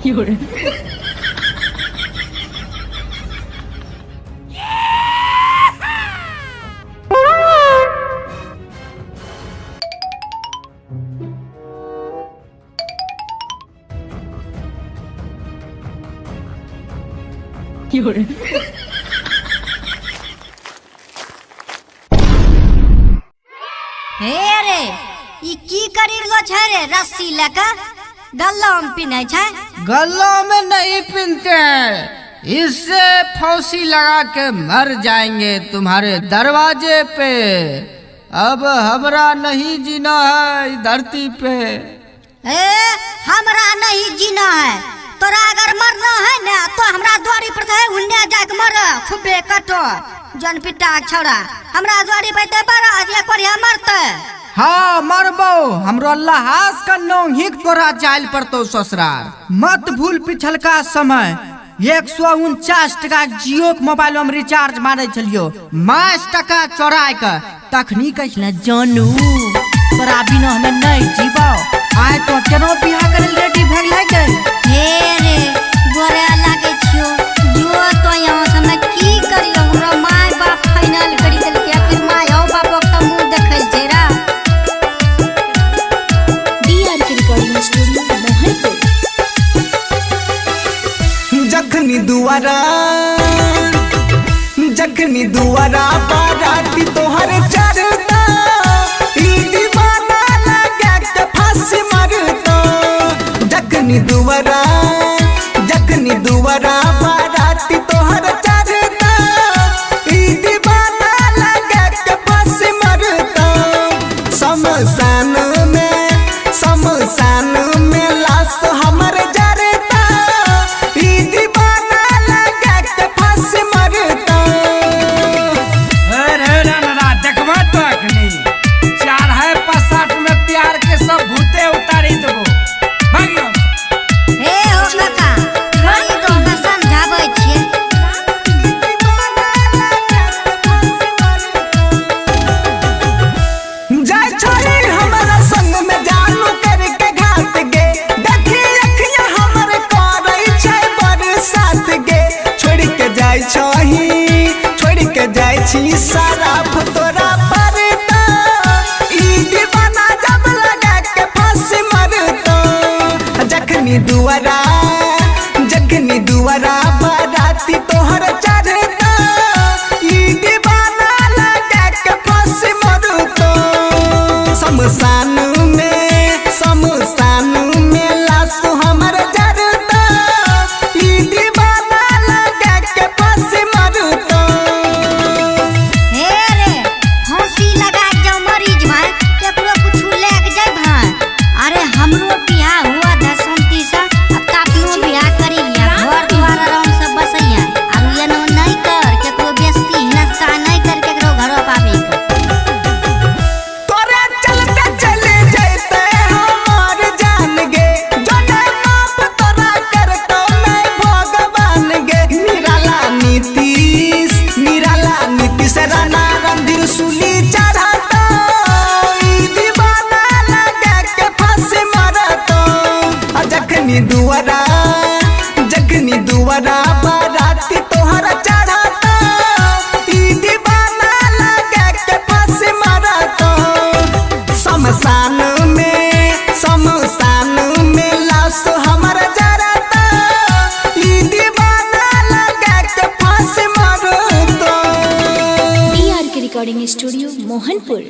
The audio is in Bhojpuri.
有人。有人。हे रे ई की करी लो छै रे रस्सी लेकर गल्ला में पिन्हे छै। गल्ला में नहीं पीनते हैं, इससे फांसी लगा के मर जाएंगे तुम्हारे दरवाजे पे। अब हमरा नहीं जीना है इस धरती पे। हमरा नहीं जीना है, तोरा अगर मरना है ना तो हमरा द्वारी पर है उन्ने जाके मर खुबे कटो जन पिटा छोड़ा। हमरा द्वारी पे ते पर आज पर मरते। हाँ मरबो, हमरो लहास का नौं हिक तोरा जाइल पड़तो ससुरार। मत भूल पिछल का समय 149 टका जियो के मोबाइल में रिचार्ज मारे छलियो, 5 टका चोराय के तखनी कहला जानू तोरा बिना हमें नहीं जीबो। आय तो केनो बियाह करे रेडी भ गेलै के। हे रे गोरे लागे छियो जो तो यहां से मैं की करियो। हमरा माय बाप फाइनल करी देलके, फिर माय हो बाप के मुंह देखै छै रा। डीआर के रिकॉर्डिंग स्टूडियो मोहनपुर। जखनी दुआरा बाराती तोहर चरता, ई दीवाना लगा के फांसी मारता। जखनी दुआरा बाराती तोहर चरता, ई दीवाना लगा के फांसी मारता। शमशान में लाश हमर जरता, ई दीवाना लगा के फांसी मारता। देखबा तो अखनी 4-5 में प्यार के सब भूते उतारी देबो। भागियो हे हो काका बड़ी तो न समझाबै छियै। जाय छोरी हमरा संग में जानू करके घाट गे, देखी अखियां हमर करै छै बरसात गे। छोड़ के जाय छी सराफ तोरा परता, ई दीवाना जब लगा के फांसी मरता। जखनी दुआरा बाराती तोहर चढ़ता, ई दीवाना लगा के फांसी मरता। शमशान में लाश हमर जरता, ई दीवाना लगा के फांसी मरता। हे रे फांसी लगा के जाओ मरीज भाई केकरो कुछ ले के जाय भाई। अरे हमरो बियाह हुआ था शांति से, अब कापनो बियाह करी लिया, घर द्वार आराम से बसैया। अब ये नहीं कर केकरो बेइज्जती नस्ता नहीं कर केकरो घरो पावे के। तोरे चलते चले जैते हमार जान गे, जो नहीं माफ तोरा करतो नहीं भगवान गे। निराला नीतीश राणा रणधीर सूली चढ़ाता, ई दीवाना लगा के फांसी मारता। जखनी दुआरा बाराती तोहर चढ़ाता, ई दीवाना लगा के फांसी मारता। शमशान में लाश हमर जरता, ई दीवाना लगा के फांसी मारता। डीआर के रिकॉर्डिंग स्टूडियो मोहनपुर।